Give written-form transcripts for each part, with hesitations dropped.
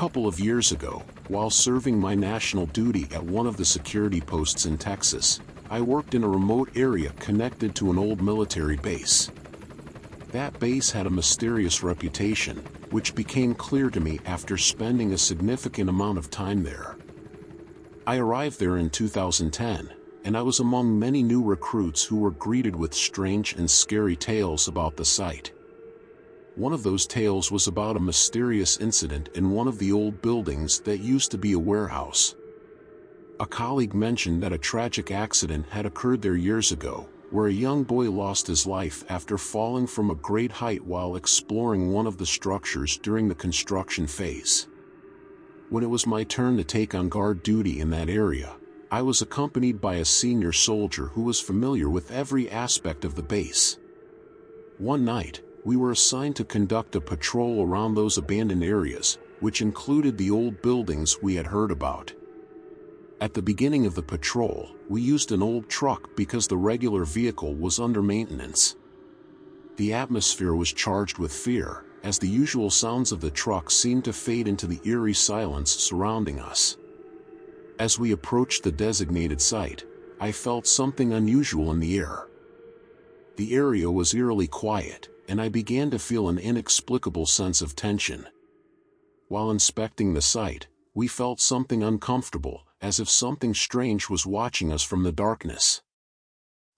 couple of years ago, while serving my national duty at one of the security posts in Texas, I worked in a remote area connected to an old military base. That base had a mysterious reputation, which became clear to me after spending a significant amount of time there. I arrived there in 2010, and I was among many new recruits who were greeted with strange and scary tales about the site. One of those tales was about a mysterious incident in one of the old buildings that used to be a warehouse. A colleague mentioned that a tragic accident had occurred there years ago, where a young boy lost his life after falling from a great height while exploring one of the structures during the construction phase. When it was my turn to take on guard duty in that area, I was accompanied by a senior soldier who was familiar with every aspect of the base. One night, we were assigned to conduct a patrol around those abandoned areas, which included the old buildings we had heard about. At the beginning of the patrol, we used an old truck because the regular vehicle was under maintenance. The atmosphere was charged with fear, as the usual sounds of the truck seemed to fade into the eerie silence surrounding us. As we approached the designated site, I felt something unusual in the air. The area was eerily quiet, and I began to feel an inexplicable sense of tension. While inspecting the site, we felt something uncomfortable, as if something strange was watching us from the darkness.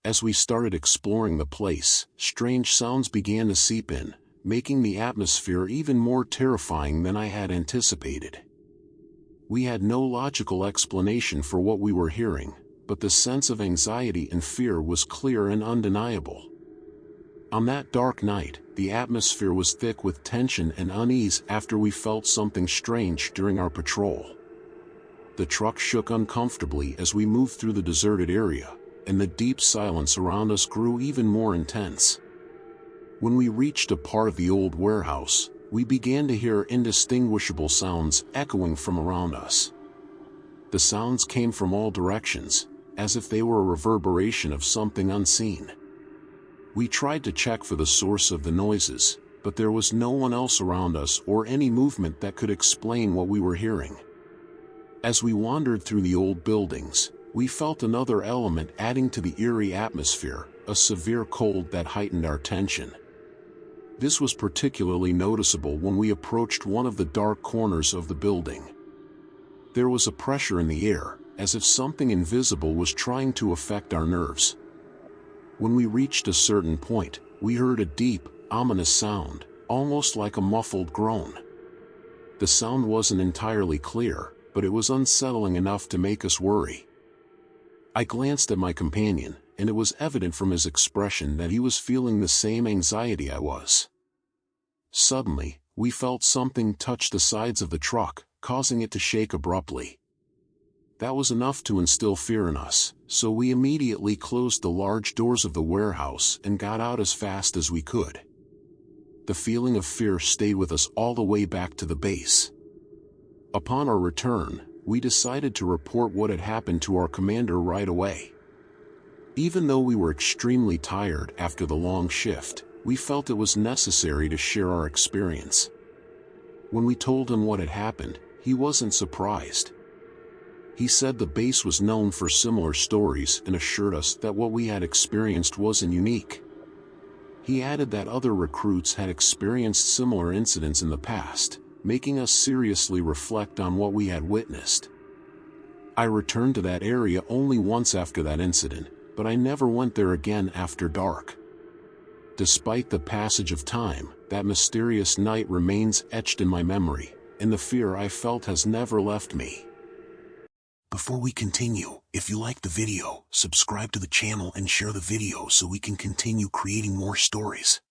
As we started exploring the place, strange sounds began to seep in, making the atmosphere even more terrifying than I had anticipated. We had no logical explanation for what we were hearing, but the sense of anxiety and fear was clear and undeniable. On that dark night, the atmosphere was thick with tension and unease after we felt something strange during our patrol. The truck shook uncomfortably as we moved through the deserted area, and the deep silence around us grew even more intense. When we reached a part of the old warehouse, we began to hear indistinguishable sounds echoing from around us. The sounds came from all directions, as if they were a reverberation of something unseen. We tried to check for the source of the noises, but there was no one else around us or any movement that could explain what we were hearing. As we wandered through the old buildings, we felt another element adding to the eerie atmosphere, a severe cold that heightened our tension. This was particularly noticeable when we approached one of the dark corners of the building. There was a pressure in the air, as if something invisible was trying to affect our nerves. When we reached a certain point, we heard a deep, ominous sound, almost like a muffled groan. The sound wasn't entirely clear, but it was unsettling enough to make us worry. I glanced at my companion, and it was evident from his expression that he was feeling the same anxiety I was. Suddenly, we felt something touch the sides of the truck, causing it to shake abruptly. That was enough to instill fear in us, so we immediately closed the large doors of the warehouse and got out as fast as we could. The feeling of fear stayed with us all the way back to the base. Upon our return, we decided to report what had happened to our commander right away. Even though we were extremely tired after the long shift, we felt it was necessary to share our experience. When we told him what had happened, he wasn't surprised. He said the base was known for similar stories and assured us that what we had experienced wasn't unique. He added that other recruits had experienced similar incidents in the past, making us seriously reflect on what we had witnessed. I returned to that area only once after that incident, but I never went there again after dark. Despite the passage of time, that mysterious night remains etched in my memory, and the fear I felt has never left me. Before we continue, if you liked the video, subscribe to the channel and share the video so we can continue creating more stories.